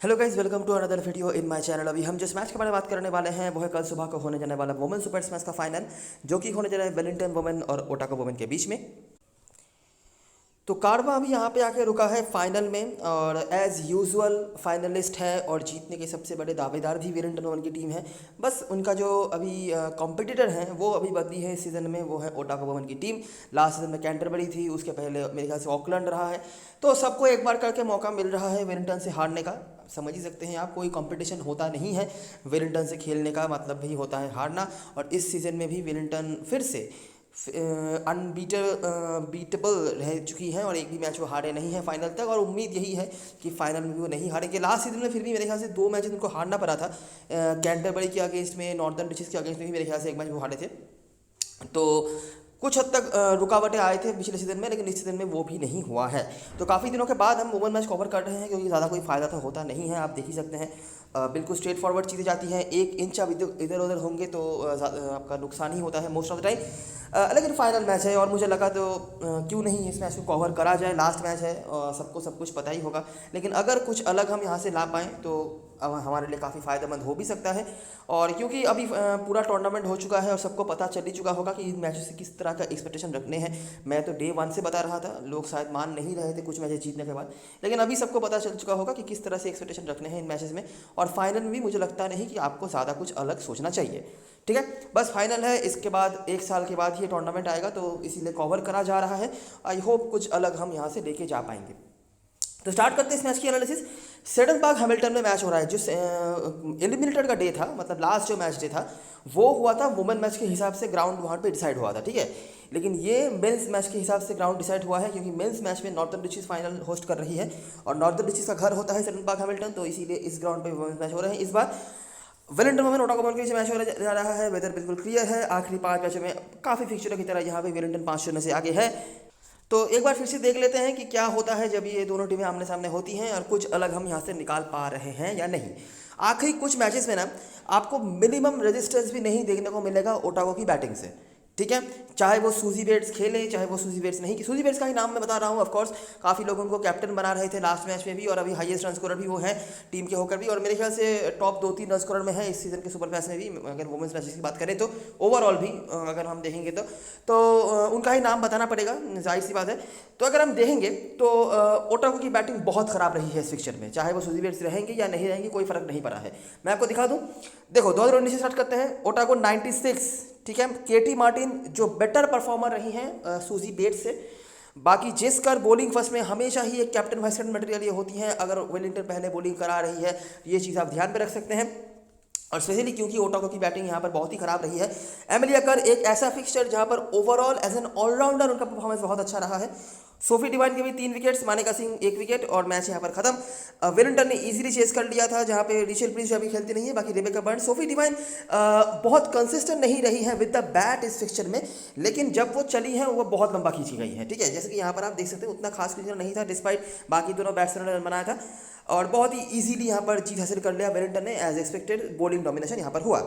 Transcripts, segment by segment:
Hello guys, welcome to another video in my channel. अभी हम जिस मैच के बारे में बात करने वाले हैं वो है कल सुबह को होने जाने वाला वुमेन सुपर मैच का फाइनल, जो कि होने जा रहा है वेलिंगटन वुमेन और ओटाको वुमेन के बीच में। तो कारवा अभी यहाँ पे आके रुका है फाइनल में, और एज़ यूजुअल फाइनलिस्ट है और जीतने के सबसे बड़े दावेदार भी वेलिंगटन वुमेन की टीम है। बस उनका जो अभी कॉम्पिटिटर हैं वो अभी बदली है इस सीज़न में, वो है ओटाको वुमेन की टीम। लास्ट सीज़न में कैंटरबरी थी, उसके पहले मेरे ख्याल से ऑकलैंड रहा है। तो सबको एक बार करके मौका मिल रहा है वेलिंगटन से हारने का। समझ ही सकते हैं आप, कोई कंपटीशन होता नहीं है वेलिंगटन से खेलने का, मतलब भी होता है हारना। और इस सीज़न में भी वेलिंगटन फिर से बीटेबल रह चुकी हैं और एक भी मैच वो हारे नहीं है फाइनल तक। और उम्मीद यही है कि फाइनल में भी वो नहीं हारेंगे। लास्ट सीजन में फिर भी मेरे ख्याल से 2 मैच उनको हारना पड़ा था, कैंटरबरी के अगेंस्ट में, नॉर्दर्न डिस्ट्रिक्ट के अगेंस्ट में भी मेरे ख्याल से एक मैच वो हारे थे। तो कुछ हद तक रुकावटें आए थे पिछले सीजन में, लेकिन इस सीजन में वो भी नहीं हुआ है। तो काफ़ी दिनों के बाद हम वुमेन मैच कवर कर रहे हैं, क्योंकि ज़्यादा कोई फ़ायदा तो होता नहीं है। आप देख ही सकते हैं, बिल्कुल स्ट्रेट फॉरवर्ड चीज़ें जाती हैं। 1 इंच आप इधर उधर होंगे तो आपका नुकसान ही होता है मोस्ट ऑफ द टाइम। लेकिन फाइनल मैच है और मुझे लगा तो क्यों नहीं इस मैच को कवर करा जाए। लास्ट मैच है और सबको सब कुछ पता ही होगा, लेकिन अगर कुछ अलग हम यहाँ से ला पाएँ तो अब हमारे लिए काफ़ी फ़ायदेमंद हो भी सकता है। और क्योंकि अभी पूरा टूर्नामेंट हो चुका है और सबको पता चल ही चुका होगा कि इन मैचों से किस तरह का एक्सपेक्टेशन रखने हैं। मैं तो डे 1 से बता रहा था, लोग शायद मान नहीं रहे थे कुछ मैचेस जीतने के बाद, लेकिन अभी सबको पता चल चुका होगा कि किस तरह से एक्सपेक्टेशन रखने हैं इन मैचेस में। और फाइनल में भी मुझे लगता नहीं कि आपको ज़्यादा कुछ अलग सोचना चाहिए। ठीक है, बस फाइनल है, इसके बाद 1 साल के बाद ये टूर्नामेंट आएगा, तो इसीलिए कवर करा जा रहा है। आई होप कुछ अलग हम यहाँ से लेके जा पाएंगे। तो स्टार्ट करते हैं इस मैच की एनालिसिस। सेडन पार्क हैमिल्टन में मैच हो रहा है, जो एलिमिनेटर का डे था, मतलब लास्ट जो मैच डे था वो हुआ था वुमेन मैच के हिसाब से, ग्राउंड वहाँ पे डिसाइड हुआ था। ठीक है, लेकिन ये मेंस मैच के हिसाब से ग्राउंड डिसाइड हुआ है, क्योंकि मेंस मैच में नॉर्दर्न डिस्ट्रिक्ट फाइनल होस्ट कर रही है और नॉर्दर्न डिस्ट्रिक्ट का घर होता है सेडन पार्क हैमिल्टन, तो इसीलिए इस ग्राउंड पर वुमेन मैच हो रहे हैं इस बार। वेलिंगटन वुमेन ओटाको वुमेन के बीच मैच हो जा रहा है। वेदर बिल्कुल क्लियर है, आखिरी 5 मैचों में काफ़ी फिक्चरों की तरह यहाँ पे वेलिंगटन 5-0 से आगे है। तो एक बार फिर से देख लेते हैं कि क्या होता है जब ये दोनों टीमें आमने सामने होती हैं और कुछ अलग हम यहाँ से निकाल पा रहे हैं या नहीं। आखिरी कुछ मैचेस में ना आपको मिनिमम रेजिस्टेंस भी नहीं देखने को मिलेगा ओटाको की बैटिंग से। ठीक है, चाहे वो सूजी बेट्स खेलें चाहे वो सूजी बेट्स नहीं। सूजी बेट्स का ही नाम मैं बता रहा हूँ, ऑफकोर्स काफ़ी लोग उनको कैप्टन बना रहे थे लास्ट मैच में भी, और अभी हाईएस्ट रन स्कोरर भी वो है टीम के होकर भी, और मेरे ख्याल से टॉप 2-3 रन स्कोरर में है इस सीज़न के सुपर मैच में भी, अगर वुमेन्स मैचेस की बात करें तो ओवरऑल भी अगर हम देखेंगे तो उनका ही नाम बताना पड़ेगा, जाहिर सी बात है। तो अगर हम देखेंगे तो ओटाको की बैटिंग बहुत ख़राब रही है इस फिक्चर में, चाहे वो सूजी बेट्स रहेंगे या नहीं रहेंगे कोई फ़र्क नहीं पड़ा है। मैं आपको दिखा दूँ, देखो 2019 से स्टार्ट करते हैं। ओटाको 96, ठीक है। केटी मार्टिन जो बेटर परफॉर्मर रही हैं सूजी बेट्स से। बाकी जेस्कर बॉलिंग फर्स्ट में हमेशा ही एक कैप्टन वाइस कैप्टन मटेरियल ये होती हैं, अगर वेलिंगटन पहले बॉलिंग करा रही है ये चीज़ आप ध्यान में रख सकते हैं। और स्पेशली क्योंकि ओटाको की बैटिंग यहाँ पर बहुत ही खराब रही है। एमिलिया कर एक ऐसा फिक्सचर जहाँ पर ओवरऑल एज एन ऑलराउंडर उनका परफॉर्मेंस बहुत अच्छा रहा है। सोफी डिवाइन के भी 3 विकेट्स, मानेका सिंह 1 विकेट, और मैच यहाँ पर खत्म। वेलिंगटन ने इजीली चेस कर लिया था, जहाँ पे रिचेल प्रिंस अभी खेलती नहीं है, बाकी रेबेका बर्न्स। सोफी डिवाइन बहुत कंसिस्टेंट नहीं रही है विद द बैट इस फिक्सचर में, लेकिन जब वो चली है वो बहुत लंबा खींची गई है। ठीक है, जैसे कि यहाँ पर आप देख सकते हैं उतना खास खींचना नहीं था, डिस्पाइट बाकी दोनों बैट्समैन ने रन बनाया था, और बहुत ही इजीली यहाँ पर जीत हासिल कर लिया वेलिंगटन ने। एज एक्सपेक्टेड बॉलिंग डोमिनेशन यहाँ पर हुआ।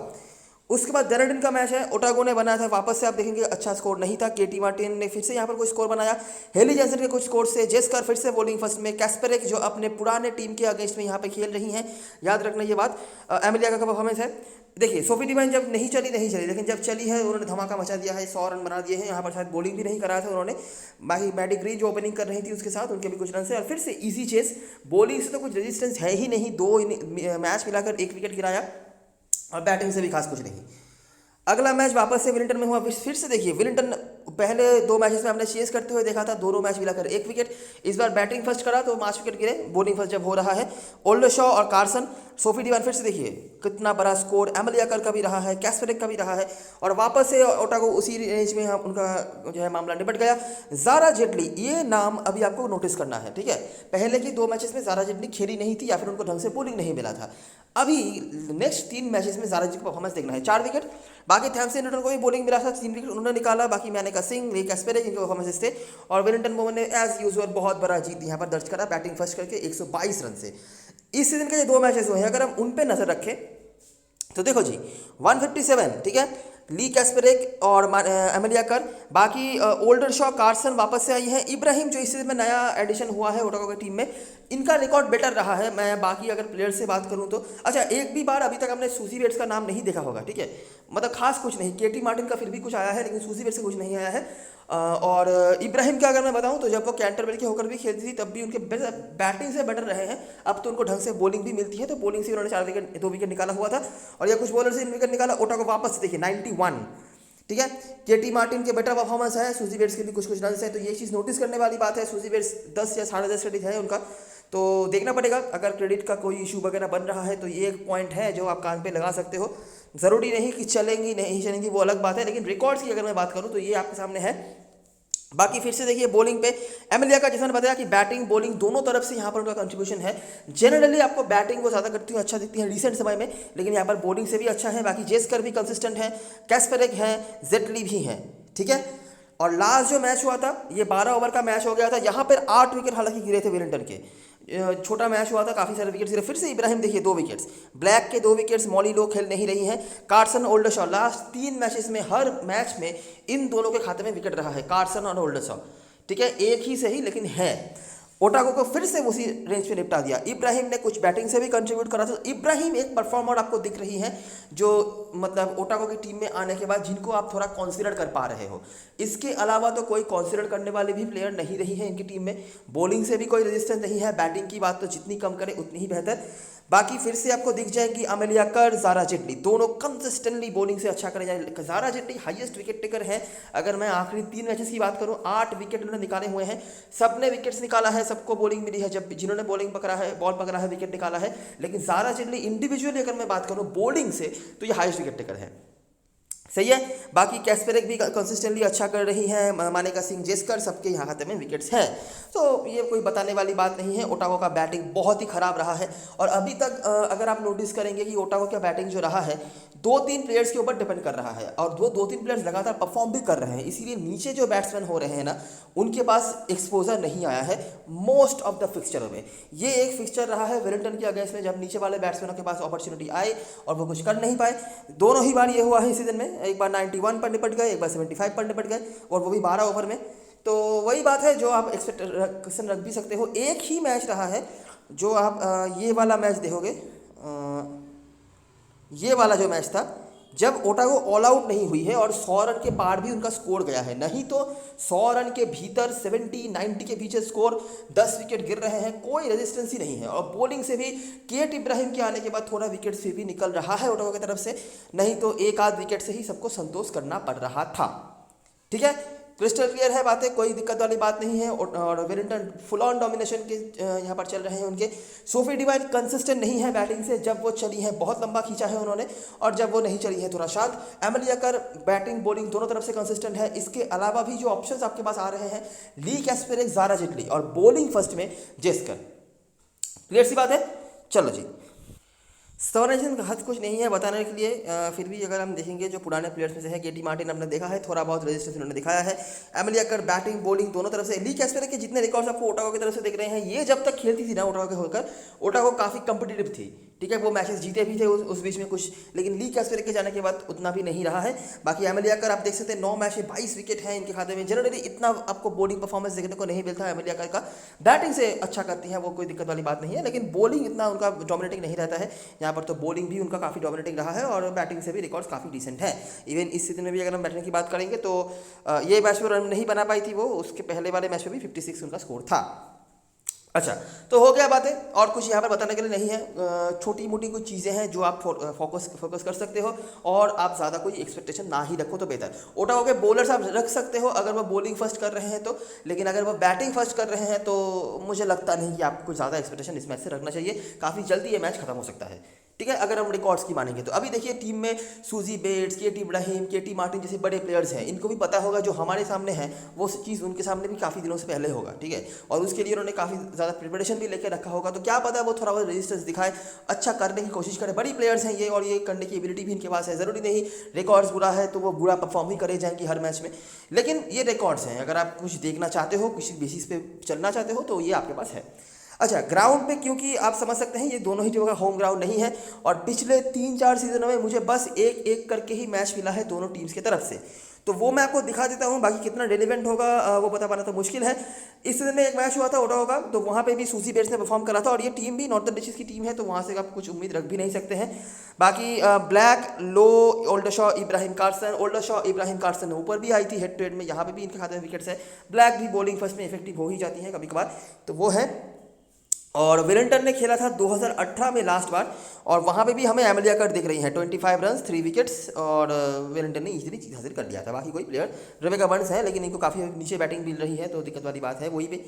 उसके बाद डनर्डन का मैच है, ओटागो ने बनाया था, वापस से आप देखेंगे अच्छा स्कोर नहीं था। केटी मार्टिन ने फिर से यहाँ पर कोई स्कोर बनाया, हेली जैनसन के कुछ स्कोर से। जेस्कर फिर से बॉलिंग फर्स्ट में, कैस्पेरिक जो अपने पुराने टीम के अगेंस्ट में यहाँ पे खेल रही हैं, याद रखना ये बात। एमिलिया का परफॉर्मेंस है, देखिए सोफी डिवाइन जब नहीं चली, लेकिन जब चली है उन्होंने धमाका मचा दिया है, 100 रन बना दिए हैं। यहाँ पर शायद बॉलिंग भी नहीं कराया था उन्होंने, बाकी मैडी ग्रीन जो ओपनिंग कर रही थी उसके साथ उनके भी कुछ रन से, और फिर से ईजी चेस। बॉलिंग से तो कुछ रेजिस्टेंस है ही नहीं, 2 मैच मिलाकर 1 विकेट गिराया, और बैटिंग से भी खास कुछ नहीं। अगला मैच वापस से विलिंगटन में हुआ। फिर से देखिए विलिंगटन पहले 2 मैचेस में हमने चेस करते हुए देखा था, दोनों मैच मिलाकर 1 विकेट। इस बार बैटिंग फर्स्ट करा तो 5 विकेट गिरे, बॉलिंग फर्स्ट जब हो रहा है। ओल्डशॉ और कार्सन, सोफी डिवाइन फिर से देखिए कितना बड़ा स्कोर, एमिलिया कर का भी रहा है, कैस्पेरिक का भी रहा है, और वापस से ओटाको उसी रेंज में उनका जो है मामला निपट गया। ज़ारा जेटली, ये नाम अभी आपको नोटिस करना है। ठीक है, पहले की 2 मैचेस में ज़ारा जेटली खेली नहीं थी या फिर उनको ढंग से बॉलिंग नहीं मिला था। अभी नेक्स्ट 3 मैचेस में ज़ारा जी का परफॉर्मेंस देखना है। 4 विकेट, बाकी थैमसन न्यूटन को भी बॉलिंग मिला था, 3 विकेट उन्होंने निकाला। बाकी मानेका सिंह, ली कैस्पेरिक, इनके परफॉर्मेंस थे, और वेलिंगटन वुमेन ने एज यूजुअल बहुत बड़ा जीत यहाँ पर दर्ज करा, बैटिंग फर्स्ट करके 122 रन से। इस सीजन के जो 2 मैचेस हुए हैं, अगर हम उन पे नजर रखें तो देखो जी 157, ठीक है, ली कैस्परेक और एमेलिया कर। बाकी ओल्डर शॉ, कार्सन वापस से आई हैं। इब्राहिम जो इस सीजन में नया एडिशन हुआ है ओटागो की टीम में, इनका रिकॉर्ड बेटर रहा है। मैं बाकी अगर प्लेयर से बात करूं तो अच्छा, एक भी बार अभी तक हमने सूजी बेट्स का नाम नहीं देखा होगा, ठीक है, मतलब खास कुछ नहीं। केटी मार्टिन का फिर भी कुछ आया है, लेकिन सूजी बेट्स से कुछ नहीं आया है। और इब्राहिम का अगर मैं बताऊं तो जब वो कैंटरबरी के होकर भी खेलती थी तब भी उनके बैटिंग से बेटर रहे हैं। अब तो उनको ढंग से बॉलिंग भी मिलती है, तो बॉलिंग से उन्होंने 2 विकेट निकाला हुआ था, और या कुछ बॉलर से 3 विकेट निकाला। ओटागो वापस से देखिए 91, ठीक है। केटी मार्टिन के बेटर परफॉर्मेंस है, सूजी बेट्स के भी कुछ कुछ रन है, तो ये चीज़ नोटिस करने वाली बात है। सूजी बेट्स 10 या 10.5 क्रेडिट है उनका, तो देखना पड़ेगा। अगर क्रेडिट का कोई इशू वगैरह बन रहा है तो ये एक पॉइंट है जो आप कान पे लगा सकते हो। ज़रूरी नहीं कि चलेंगी नहीं चलेंगी, वो अलग बात है, लेकिन रिकॉर्ड्स की अगर मैं बात करूँ तो ये आपके सामने है। बाकी फिर से देखिए बॉलिंग पे एमेलिया का, जैसा मैंने बताया कि बैटिंग बॉलिंग दोनों तरफ से यहाँ पर उनका कंट्रीब्यूशन है। जनरली आपको बैटिंग वो ज़्यादा करती है, अच्छा दिखती है रिसेंट समय में, लेकिन यहाँ पर बॉलिंग से भी अच्छा है। बाकी जेस्कर भी कंसिस्टेंट है, कैस्परेक है, जेटली भी हैं, ठीक है। और लास्ट जो मैच हुआ था ये 12 ओवर का मैच हो गया था। यहाँ पर 8 विकेट हालांकि गिरे थे वेलिंगटन के, छोटा मैच हुआ था, काफ़ी सारे विकेट गिरे। फिर से इब्राहिम देखिए 2 विकेट्स, ब्लैक के 2 विकेट्स, मॉली लो खेल नहीं रही हैं। कार्सन, ओल्डरशॉ, लास्ट 3 मैचेस में हर मैच में इन दोनों के खाते में विकेट रहा है, कार्सन और ओल्डरशॉ, ठीक है, एक ही सही लेकिन है। ओटागो को फिर से उसी रेंज में निपटा दिया। इब्राहिम ने कुछ बैटिंग से भी कंट्रीब्यूट करा, तो इब्राहिम एक परफॉर्मर आपको दिख रही है जो मतलब ओटागो की टीम में आने के बाद जिनको आप थोड़ा कंसीडर कर पा रहे हो। इसके अलावा तो कोई कंसीडर करने वाले भी प्लेयर नहीं रही है इनकी टीम में। बॉलिंग से भी कोई रेजिस्टेंस नहीं है, बैटिंग की बात तो जितनी कम करे उतनी ही बेहतर। बाकी फिर से आपको दिख जाएगी अमेलिया कर, ज़ारा जेटली, दोनों कंसिस्टेंटली बॉलिंग से अच्छा करे जाए। Zara Jaitley highest wicket taker है। अगर मैं आखिरी 3 मैचेस की बात करूं, 8 विकेट उन्होंने निकाले हुए हैं, सबने विकेट्स निकाला है, सबको बॉलिंग मिली है। जब जिन्होंने बॉलिंग पकड़ा है, बॉल पकड़ा है, विकेट निकाला है। लेकिन ज़ारा जेटली इंडिविजुअली अगर मैं बात करूं बॉलिंग से तो ये हाईएस्ट विकेट टेकर है, सही है। बाकी कैस्परेक भी कंसिस्टेंटली अच्छा कर रही हैं, मानेका सिंह, जेस्कर, सबके यहाँ खाते में विकेट्स हैं, तो ये कोई बताने वाली बात नहीं है। ओटागो का बैटिंग बहुत ही खराब रहा है, और अभी तक अगर आप नोटिस करेंगे कि ओटागो का बैटिंग जो रहा है 2-3 प्लेयर्स के ऊपर डिपेंड कर रहा है, और 2-3 प्लेयर्स लगातार परफॉर्म भी कर रहे हैं, इसीलिए नीचे जो बैट्समैन हो रहे हैं ना उनके पास एक्सपोजर नहीं आया है मोस्ट ऑफ द फिक्सचरों में। ये एक फिक्सचर रहा है वेलिंगटन के अगेंस्ट में, जब नीचे वाले बैट्समैनों के पास अपॉर्चुनिटी आई और वो कुछ कर नहीं पाए। दोनों ही बार ये हुआ है इस सीजन में, एक बार 91 पर निपट गए, एक बार 75 पर निपट गए, और वो भी 12 ओवर में। तो वही बात है जो आप एक्सपेक्टेशन रख भी सकते हो। एक ही मैच रहा है जो आप ये वाला मैच देखोगे, ये वाला जो मैच था जब ओटागो ऑल आउट नहीं हुई है और 100 रन के पार भी उनका स्कोर गया है, नहीं तो 100 रन के भीतर 70-90 के पीछे स्कोर 10 विकेट गिर रहे हैं, कोई रेजिस्टेंस ही नहीं है। और बॉलिंग से भी केट इब्राहिम के आने के बाद थोड़ा विकेट से भी निकल रहा है ओटागो की तरफ से, नहीं तो एक आध विकेट से ही सबको संतोष करना पड़ रहा था, ठीक है। क्रिस्टल क्लियर है बातें, कोई दिक्कत वाली बात नहीं है। और वेलिंगटन फुल ऑन डोमिनेशन के यहाँ पर चल रहे हैं उनके। सोफी डिवाइन कंसिस्टेंट नहीं है बैटिंग से, जब वो चली है बहुत लंबा खींचा है उन्होंने, और जब वो नहीं चली है थोड़ा शांत। एमेलिया कर बैटिंग बॉलिंग दोनों तरफ से कंसिस्टेंट है। इसके अलावा भी जो ऑप्शंस आपके पास आ रहे हैं, ली कैस्परेक, ज़ारा जेटली, और बॉलिंग फर्स्ट में जेस्कर। क्लियर सी बात है, चलो जी। स्टोरेजन का हद कुछ नहीं है बताने के लिए, फिर भी अगर हम देखेंगे जो पुराने प्लेयर्स में से है, केटी मार्टिन हमने देखा है, थोड़ा बहुत रेजिस्टेंस उन्होंने दिखाया है। एमेलिया कर बैटिंग बॉलिंग दोनों तरफ से। ली कैस्परेक के जितने रिकॉर्ड्स आपको ओटागो की तरफ से दिख रहे हैं, ये जब तक खेलती थी ना ओटागो के होकर, ओटागो काफ़ी कंपिटिटिव थी, ठीक है, वो मैचेस जीते भी थे उस बीच में कुछ, लेकिन ली कैस्परेक के जाने के बाद उतना भी नहीं रहा है। बाकी एमेलिया कर आप देख सकते हैं 9 मैच में 22 विकेट हैं इनके खाते में। जनरली इतना आपको बॉलिंग परफॉर्मेंस देखने को नहीं मिलता है एमेलिया कर का। बैटिंग से अच्छा करती है वो, कोई दिक्कत वाली बात नहीं है, लेकिन बॉलिंग इतना उनका डोमिनेटिंग नहीं रहता है। यहाँ पर तो बॉलिंग भी उनका काफ़ी डोमिनेटिंग रहा है, और बैटिंग से भी रिकॉर्ड्स काफ़ी डिसेंट है। इवन इस सीजन में भी अगर हम बैटिंग की बात करेंगे तो ये मैच में रन नहीं बना पाई थी वो, उसके पहले वाले मैच में भी 56 उनका स्कोर था। अच्छा, तो हो गया बातें, और कुछ यहाँ पर बताने के लिए नहीं है। छोटी मोटी कुछ चीज़ें हैं जो आप फोकस कर सकते हो, और आप ज़्यादा कोई एक्सपेक्टेशन ना ही रखो तो बेहतर। ओटागो के बॉलर्स आप रख सकते हो अगर वो बॉलिंग फर्स्ट कर रहे हैं तो, लेकिन अगर वो बैटिंग फर्स्ट कर रहे हैं तो मुझे लगता नहीं कि आपको कुछ ज़्यादा एक्सपेक्टेशन इस मैच से रखना चाहिए। काफ़ी जल्दी ये मैच खत्म हो सकता है, ठीक है, अगर हम रिकॉर्ड्स की मानेंगे तो। अभी देखिए टीम में सूजी बेट्स, केटी इब्राहिम, केटी मार्टिन जैसे बड़े प्लेयर्स हैं, इनको भी पता होगा जो हमारे सामने है वो चीज़ उनके सामने भी काफ़ी दिनों से पहले होगा, ठीक है, और उसके लिए उन्होंने काफ़ी ज़्यादा प्रिपरेशन भी लेकर रखा होगा। तो क्या पता वो थोड़ा बहुत रेजिस्टेंस दिखाए, अच्छा करने की कोशिश करे। बड़ी प्लेयर्स हैं ये, और ये करने की एबिलिटी भी इनके पास है। ज़रूरी नहीं रिकॉर्ड्स बुरा है तो वो बुरा परफॉर्म ही करे जाएंगे हर मैच में, लेकिन ये रिकॉर्ड्स हैं। अगर आप कुछ देखना चाहते हो, किसी बेसिस पे चलना चाहते हो तो ये आपके पास है। अच्छा, ग्राउंड पे क्योंकि आप समझ सकते हैं ये दोनों ही टीमों का होम ग्राउंड नहीं है, और पिछले 3-4 सीजनों में मुझे बस एक एक करके ही मैच मिला है दोनों टीम्स की तरफ से, तो वो मैं आपको दिखा देता हूँ। बाकी कितना रेलिवेंट होगा वो बता पाना तो मुश्किल है। इस सीजन में एक मैच हुआ था ओटावा का, तो वहाँ पे भी सूजी बेयर्स ने परफॉर्म करा था, और ये टीम भी नॉर्थर्न डिस्ट्रिक्ट की टीम है, तो वहाँ से आप कुछ उम्मीद रख भी नहीं सकते हैं। बाकी ब्लैक लो ओल्डरशॉ इब्राहिम कार्सन, ओल्डरशॉ इब्राहिम कार्सन ऊपर भी आई थी हेड टू हेड में, यहाँ पे भी इनके खाते में विकेट्स है। ब्लैक भी बॉलिंग फर्स्ट में इफेक्टिव हो ही जाती है कभी कभार, तो वो है। और वेलिंगटन ने खेला था 2018 में लास्ट बार, और वहाँ पे भी हमें एमिलिया कट दिख रही है, 25 रन 3 विकेट्स, और वेलिंगटन ने इजीली जीत हासिल कर लिया था। बाकी कोई प्लेयर रेबेका बर्न्स है, लेकिन इनको काफ़ी नीचे बैटिंग मिल रही है, तो दिक्कत वाली बात है वही पे।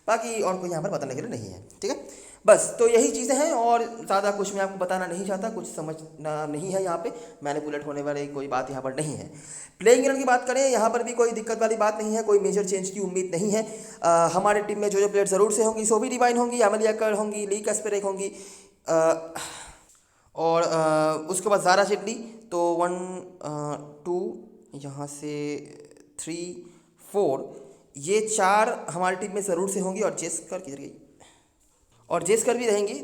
बाकी और कोई यहाँ पर बताने के लिए नहीं है, ठीक है। बस तो यही चीज़ें हैं, और ज़्यादा कुछ मैं आपको बताना नहीं चाहता, कुछ समझना नहीं है यहाँ पे, मैनिपुलेट होने वाली कोई बात यहाँ पर नहीं है। प्लेइंग इलेवन की बात करें, यहाँ पर भी कोई दिक्कत वाली बात नहीं है, कोई मेजर चेंज की उम्मीद नहीं है। हमारे टीम में जो प्लेयर ज़रूर से होंगी, सोफी डिवाइन होंगी, एमिलिया कर होंगी, ली कैस्पेरेक होंगी, और उसके बाद ज़ारा जेटली, तो 1 2 यहाँ से 3 4 ये 4 हमारी टीम में ज़रूर से होंगी, और जेस्कर किधर गई, और जेस्कर भी रहेंगी,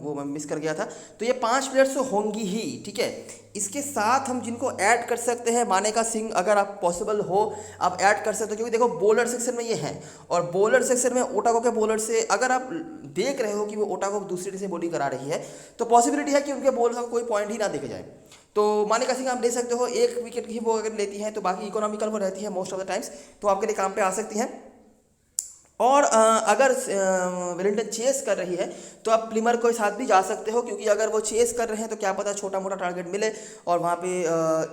वो मैं मिस कर गया था। तो ये 5 प्लेयर्स तो होंगी ही, ठीक है। इसके साथ हम जिनको ऐड कर सकते हैं, मानेका सिंह अगर आप पॉसिबल हो आप ऐड कर सकते हो, क्योंकि देखो बॉलर सेक्शन में ये हैं, और बॉलर सेक्शन में ओटागो के बॉलर से अगर आप देख रहे हो कि वो ओटागो दूसरी टीम से बॉलिंग करा रही है, तो पॉसिबिलिटी है कि उनके बॉलर को कोई पॉइंट ही ना देखे जाए। तो मानेका सिंह आप ले सकते हो, 1 विकेट ही वो अगर लेती हैं, तो बाकी इकोनॉमिकल वो रहती है मोस्ट ऑफ द टाइम्स, तो आपके लिए काम पे आ सकती हैं। और अगर वेलिंगटन चेस कर रही है, तो आप प्लिमर के साथ भी जा सकते हो, क्योंकि अगर वो चेस कर रहे हैं तो क्या पता छोटा मोटा टारगेट मिले और वहाँ पे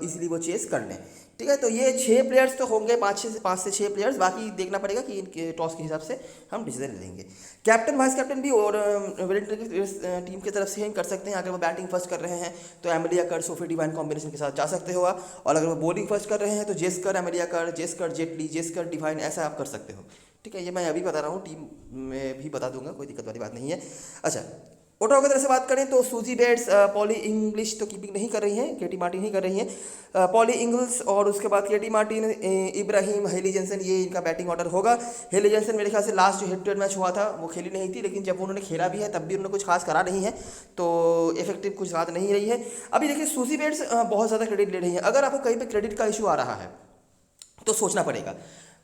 इजीली वो चेस कर लें, ठीक है। तो ये 6 प्लेयर्स तो होंगे, 5 से 6 प्लेयर्स, बाकी देखना पड़ेगा कि इनके टॉस के हिसाब से हम डिसीजन ले लेंगे। कैप्टन वाइस कैप्टन भी और वेलिंगटन की टीम की तरफ से ही कर सकते हैं। अगर वो बैटिंग फर्स्ट कर रहे हैं तो एमिलिया कर सोफी डिवाइन कॉम्बिनेशन के साथ जा सकते हो आप, और अगर वो बॉलिंग फर्स्ट कर रहे हैं तो जेस्कर एमिलिया कर, जेस्कर जेटली, जेस्कर डिवाइन, ऐसा आप कर सकते हो, ठीक है। ये मैं अभी बता रहा हूँ, टीम में भी बता दूंगा, कोई दिक्कत वाली बात नहीं है। अच्छा, ओटावा की तरफ से बात करें तो सूजी बेट्स, पॉली इंग्लिश तो कीपिंग नहीं कर रही हैं, केटी मार्टिन ही कर रही हैं, पॉली इंग्लिश, और उसके बाद केटी मार्टिन, इब्राहिम, हेली जेंसन, ये इनका बैटिंग ऑर्डर होगा। हेली जेंसन मेरे ख्याल से लास्ट जो हेड टू हेड मैच हुआ था वो खेली नहीं थी, लेकिन जब उन्होंने खेला भी है तब भी उन्होंने कुछ खास करा नहीं है, तो इफेक्टिव कुछ बात नहीं रही है। अभी देखिए सूजी बेट्स बहुत ज़्यादा क्रेडिट ले रही है। अगर आपको कहीं पर क्रेडिट का इशू आ रहा है तो सोचना पड़ेगा।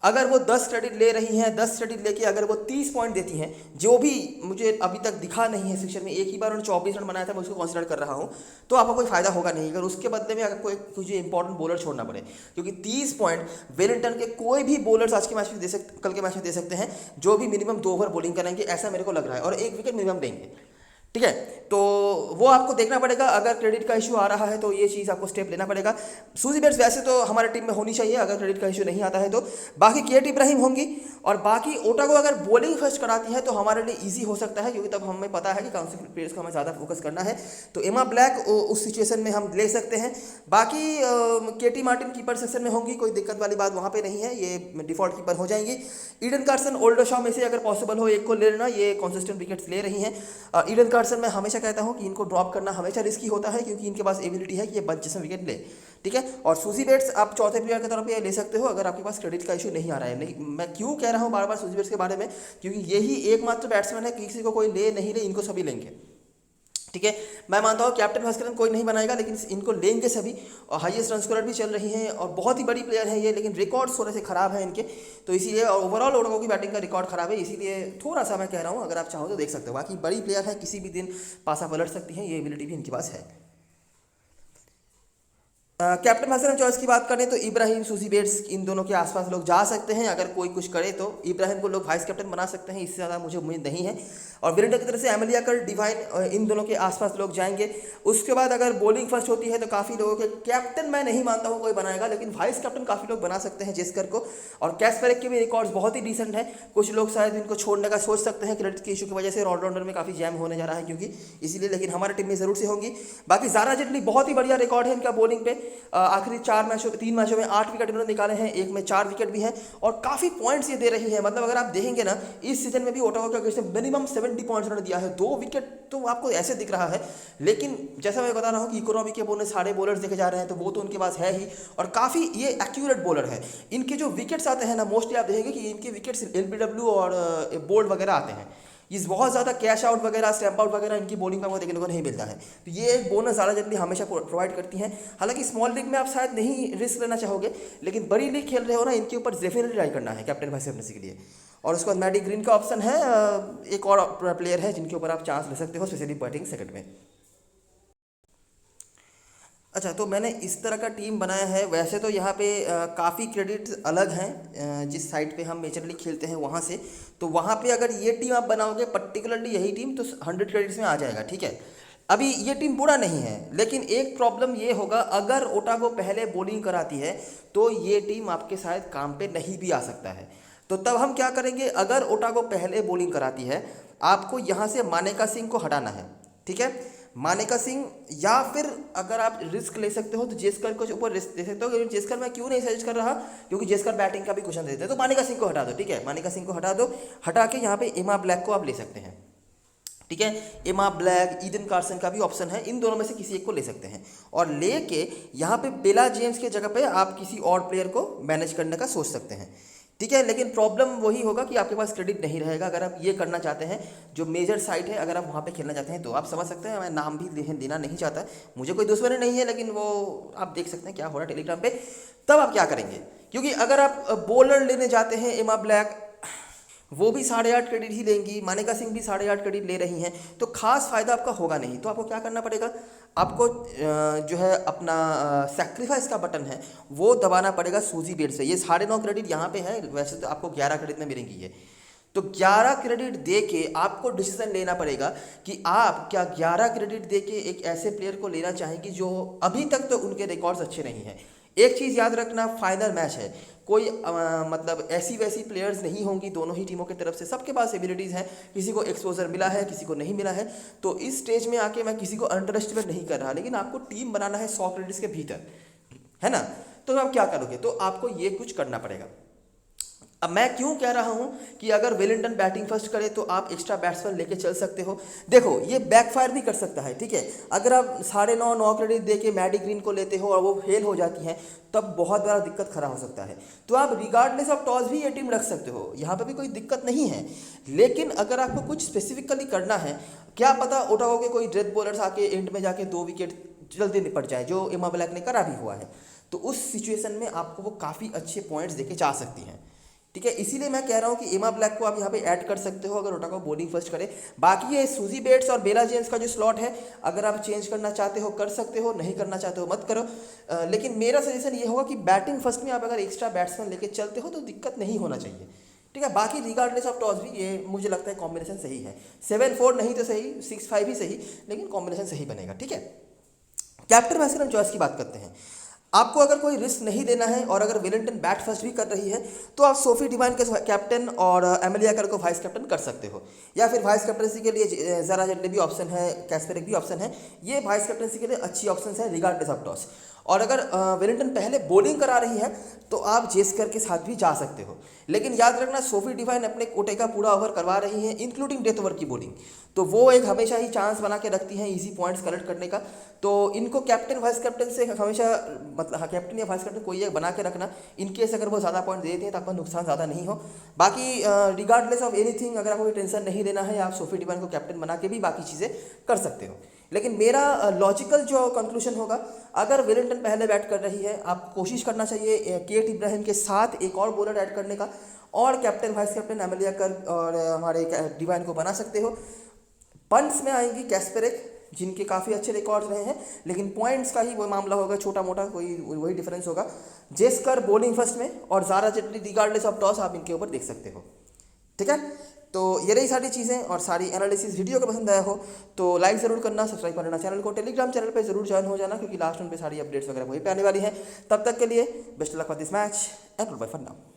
अगर वो 10 क्रेडिट ले रही हैं, 10 क्रेडिट लेके अगर वो 30 पॉइंट देती हैं, जो भी मुझे अभी तक दिखा नहीं है सेक्शन में, एक ही बार उन्होंने 24 रन बनाया था, मैं उसको कंसिडर कर रहा हूँ, तो आपको कोई फायदा होगा नहीं अगर उसके बदले में आपको एक कुछ इंपॉर्टेंट बॉलर छोड़ना पड़े, क्योंकि 30 पॉइंट वेलिंगटन के कोई भी बॉलर्स आज के मैच में दे सकते, कल के मैच में दे सकते हैं, जो भी मिनिमम 2 ओवर बॉलिंग करेंगे, ऐसा मेरे को लग रहा है, और 1 विकेट मिनिमम देंगे, ठीक है। तो वो आपको देखना पड़ेगा, अगर क्रेडिट का इशू आ रहा है तो ये चीज़ आपको स्टेप लेना पड़ेगा। सूजी बेट्स वैसे तो हमारे टीम में होनी चाहिए अगर क्रेडिट का इशू नहीं आता है तो। बाकी केटी इब्राहिम होंगी, और बाकी ओटागो अगर बॉलिंग फर्स्ट कराती है तो हमारे लिए ईजी हो सकता है, क्योंकि तब हमें पता है कि कौन से प्लेयर्स को हमें ज़्यादा फोकस करना है, तो एमा ब्लैक उस सिचुएशन में हम ले सकते हैं। बाकी केटी मार्टिन कीपर सेक्शन में होंगी, कोई दिक्कत वाली बात वहाँ पर नहीं है, ये डिफॉल्ट कीपर हो जाएंगी। ईडन कार्सन, ओल्डरशॉ में से अगर पॉसिबल हो एक को ले लेना, ये कॉन्सिस्टेंट विकेट्स ले रही हैं। ईडन कार्सन मैं हमेशा कहता हूं कि इनको ड्रॉप करना हमेशा रिस्की होता है, क्योंकि इनके पास एबिलिटी है कि ये बंच में विकेट ले, ठीक है। और सूजी बेट्स आप चौथे प्लेयर के तौर पे ले सकते हो अगर आपके पास क्रेडिट का इशू नहीं आ रहा है। नहीं, मैं क्यों कह रहा हूं बार बार सूजी बेट्स के बारे में, क्योंकि यही एकमात्र बैट्समैन है, किसी को कोई ले नहीं ले, इनको सभी लेंगे, ठीक है। मैं मानता हूँ कैप्टन वाइस कैप्टन कोई नहीं बनाएगा, लेकिन इनको लेंगे सभी, और हाईएस्ट रन स्कोरर भी चल रही हैं, और बहुत ही बड़ी प्लेयर है ये, लेकिन रिकॉर्ड्स थोड़े से खराब हैं इनके, तो इसीलिए, और ओवरऑल ओटागो की बैटिंग का रिकॉर्ड खराब है, इसीलिए थोड़ा सा मैं कह रहा हूँ, अगर आप चाहो तो देख सकते हो। बाकी बड़ी प्लेयर है, किसी भी दिन पासा पलट सकती हैं, ये एबिलिटी भी इनके पास है। कैप्टन वाइस कैप्टन चॉइस की बात करें तो इब्राहिम, सूजी बेट्स, इन दोनों के आसपास लोग जा सकते हैं, अगर कोई कुछ करे तो इब्राहिम को लोग वाइस कैप्टन बना सकते हैं, इससे ज़्यादा मुझे उम्मीद नहीं है। और वेलिंगटन की तरफ से एमिलिया कर, डिवाइन, इन दोनों के आसपास लोग जाएंगे। उसके बाद अगर बॉलिंग फर्स्ट होती है तो काफ़ी लोगों के कैप्टन मैं नहीं मानता हूँ कोई बनाएगा, लेकिन वाइस कैप्टन काफ़ी लोग बना सकते हैं जेस्कर को, और कैस्पेरेक के भी रिकॉर्ड्स बहुत ही डिसेंट है। कुछ लोग शायद इनको छोड़ने का सोच सकते हैं क्रेडिट के इशू की वजह से, ऑलराउंडर में काफ़ी जैम होने जा रहा है क्योंकि इसीलिए, लेकिन हमारी टीम में ज़रूर से होंगी। बाकी ज़ारा जेटली बहुत ही बढ़िया रिकॉर्ड है इनका बॉलिंग पे, आखिरी 3 मैचों में 8 विकेट इन्होंने निकाले हैं, एक में 4 विकेट भी हैं, और काफ़ी पॉइंट्स ये दे रही है। मतलब अगर आप देखेंगे ना, इस सीजन में भी ओटागो के अगेंस्ट मिनिमम 70 पॉइंट्स उन्होंने दिया है, 2 विकेट तो आपको ऐसे दिख रहा है, लेकिन जैसा मैं बता रहा हूँ कि इकोनॉमी के बोलने सारे बॉलर्स देखे जा रहे हैं, तो वो तो उनके पास है ही, और काफ़ी ये एक्यूरेट बॉलर है। इनके जो विकेट्स आते हैं ना, मोस्टली आप देखेंगे कि इनके विकेट्स LBW और बोल्ड वगैरह आते हैं, ये बहुत ज़्यादा कैश आउट वगैरह, स्टैम्प आउट वगैरह इनकी बॉलिंग में आपको देखने को नहीं मिलता है। तो ये एक बोनस ज़्यादा जनरली हमेशा प्रोवाइड करती हैं। हालांकि स्मॉल लीग में आप शायद नहीं रिस्क लेना चाहोगे, लेकिन बड़ी लीग खेल रहे हो ना, इनके ऊपर डेफिनेटली ट्राई करना है कैप्टन वाइस कैप्टनसी के लिए। और उसके बाद मैडी ग्रीन का ऑप्शन है, एक और प्लेयर है जिनके ऊपर आप चांस ले सकते हो, स्पेशली बैटिंग सेकंड में। अच्छा, तो मैंने इस तरह का टीम बनाया है। वैसे तो यहाँ पे काफ़ी क्रेडिट्स अलग हैं, जिस साइड पे हम मेजरली खेलते हैं वहाँ से। तो वहाँ पे अगर ये टीम आप बनाओगे, पर्टिकुलरली यही टीम, तो 100 क्रेडिट्स में आ जाएगा, ठीक है। अभी ये टीम बुरा नहीं है, लेकिन एक प्रॉब्लम ये होगा, अगर ओटागो पहले बॉलिंग कराती है तो ये टीम आपके शायद काम पे नहीं भी आ सकता है। तो तब हम क्या करेंगे, अगर ओटागो पहले बॉलिंग कराती है, आपको यहाँ से मानेका सिंह को हटाना है, ठीक है। मानेका सिंह, या फिर अगर आप रिस्क ले सकते हो तो जेस्कर को ऊपर रिस्क ले सकते हो। क्योंकि जेस्कर मैं क्यों नहीं सजेस्ट कर रहा, क्योंकि जेस्कर बैटिंग का भी क्वेश्चन देते हैं। तो मानेका सिंह को हटा दो, ठीक है, मानेका सिंह को हटा दो। हटा के यहाँ पे एमा ब्लैक को आप ले सकते हैं, ठीक है। एमा ब्लैक, ईडन कार्सन का भी ऑप्शन है, इन दोनों में से किसी एक को ले सकते हैं। और लेके यहाँ पे बेला जेम्स के जगह पे आप किसी और प्लेयर को मैनेज करने का सोच सकते हैं, ठीक है। लेकिन प्रॉब्लम वही होगा कि आपके पास क्रेडिट नहीं रहेगा। अगर आप ये करना चाहते हैं, जो मेजर साइट है, अगर आप वहाँ पे खेलना चाहते हैं, तो आप समझ सकते हैं। मैं नाम भी देना नहीं चाहता, मुझे कोई दुश्मनी नहीं है, लेकिन वो आप देख सकते हैं क्या हो रहा है टेलीग्राम पे। तब आप क्या करेंगे, क्योंकि अगर आप बॉलर लेने जाते हैं, एमा ब्लैक वो भी 8.5 क्रेडिट ही लेंगी, मानेका सिंह भी 8.5 क्रेडिट ले रही हैं, तो खास फायदा आपका होगा नहीं। तो आपको क्या करना पड़ेगा, आपको जो है अपना सेक्रीफाइस का बटन है वो दबाना पड़ेगा सूजी बेट से। ये 9.5 क्रेडिट यहाँ पे है, वैसे तो आपको 11 क्रेडिट में मिलेंगी ये। तो 11 क्रेडिट दे के आपको डिसीजन लेना पड़ेगा कि आप क्या 11 क्रेडिट दे के एक ऐसे प्लेयर को लेना चाहेंगे जो अभी तक तो उनके रिकॉर्ड्स अच्छे नहीं हैं। एक चीज़ याद रखना, फाइनल मैच है, कोई मतलब ऐसी वैसी प्लेयर्स नहीं होंगी दोनों ही टीमों की तरफ से। सबके पास एबिलिटीज़ हैं, किसी को एक्सपोजर मिला है, किसी को नहीं मिला है। तो इस स्टेज में आके मैं किसी को अंडर एस्टिमेट नहीं कर रहा, लेकिन आपको टीम बनाना है 100 क्रेडिट्स के भीतर, है ना। तो आप क्या करोगे, तो आपको ये कुछ करना पड़ेगा। अब मैं क्यों कह रहा हूं कि अगर वेलिंगटन बैटिंग फर्स्ट करे तो आप एक्स्ट्रा बैट्समैन लेके चल सकते हो। देखो, ये बैकफायर भी कर सकता है, ठीक है। अगर आप 9.5 क्रेडिट दे के मैडी ग्रीन को लेते हो और वो फेल हो जाती हैं, तब बहुत बड़ा दिक्कत खड़ा हो सकता है। तो आप रिगार्डलेस ऑफ टॉस भी ये टीम रख सकते हो, यहाँ पे भी कोई दिक्कत नहीं है। लेकिन अगर आपको कुछ स्पेसिफिकली करना है, क्या पता ओटागो के कोई डेथ बॉलर्स आके एंड में जाके 2 विकेट जल्दी निपट जाए, जो एमा ब्लैक ने करा भी हुआ है। तो उस सिचुएशन में आपको वो काफ़ी अच्छे पॉइंट्स देके जा सकती हैं, ठीक है। इसीलिए मैं कह रहा हूँ कि एमा ब्लैक को आप यहाँ पे ऐड कर सकते हो अगर ओटागो बॉलिंग फर्स्ट करे। बाकी ये सूजी बेट्स और बेला जेम्स का जो स्लॉट है, अगर आप चेंज करना चाहते हो कर सकते हो, नहीं करना चाहते हो मत करो। लेकिन मेरा सजेशन ये होगा कि बैटिंग फर्स्ट में आप अगर एक्स्ट्रा बैट्समैन लेके चलते हो तो दिक्कत नहीं होना चाहिए, ठीक है। बाकी रिगार्डलेस ऑफ टॉस भी ये मुझे लगता है कॉम्बिनेशन सही है। 7-4 नहीं तो सही, 6-5 ही सही, लेकिन कॉम्बिनेशन सही बनेगा, ठीक है। कैप्टन वाइस कैप्टन चॉइस की बात करते हैं। आपको अगर कोई रिस्क नहीं देना है और अगर वेलिंगटन बैट फर्स्ट भी कर रही है, तो आप सोफी डिवाइन के कैप्टन और एमिलिया कर को वाइस कैप्टन कर सकते हो। या फिर वाइस कैप्टनसी के लिए ज़रा जेटली भी ऑप्शन है, कैस्पेरिक भी ऑप्शन है। ये वाइस कैप्टनसी के लिए अच्छी ऑप्शन है रिगार्डलेस ऑफ टॉस। और अगर वेलिंगटन पहले बॉलिंग करा रही है तो आप जेस्कर के साथ भी जा सकते हो। लेकिन याद रखना, सोफी डिवाइन अपने कोटे का पूरा ओवर करवा रही हैं, इंक्लूडिंग डेथ ओवर की बॉलिंग। तो वो एक हमेशा ही चांस बना के रखती हैं इजी पॉइंट्स कलेक्ट करने का। तो इनको कैप्टन वाइस कैप्टन से हमेशा, मतलब कैप्टन या वाइस कैप्टन कोई एक बना के रखना, इनकेस अगर वो ज़्यादा पॉइंट दे देते हैं तो आपका नुकसान ज़्यादा नहीं हो। बाकी रिगार्डलेस ऑफ एनीथिंग, अगर आपको कोई टेंशन नहीं लेना है, आप सोफी डिवाइन को कैप्टन बना के भी बाकी चीज़ें कर सकते हो। लेकिन मेरा लॉजिकल जो कंक्लूजन होगा, अगर वेलिंगटन पहले बैट कर रही है, आपको कोशिश करना चाहिए केट इब्राहिम के साथ एक और बॉलर ऐड करने का, और कैप्टन वाइस कैप्टन एमिलिया कर और हमारे डिवाइन को बना सकते हो। पंट्स में आएंगी कैस्पेरिक, जिनके काफ़ी अच्छे रिकॉर्ड्स रहे हैं, लेकिन पॉइंट्स का ही वो मामला होगा, छोटा मोटा कोई वही डिफरेंस होगा। जेस्कर बॉलिंग फर्स्ट में और Zara Jaitley regardless of toss आप इनके ऊपर देख सकते हो, ठीक है। तो ये रही सारी चीज़ें और सारी एनालिसिस। वीडियो को पसंद आया हो तो लाइक ज़रूर करना, सब्सक्राइब कर लेना चैनल को, टेलीग्राम चैनल पे ज़रूर ज्वाइन हो जाना, क्योंकि लास्ट में सारी अपडेट्स वगैरह वहीं पे आने वाली हैं। तब तक के लिए best luck for this match and goodbye for now.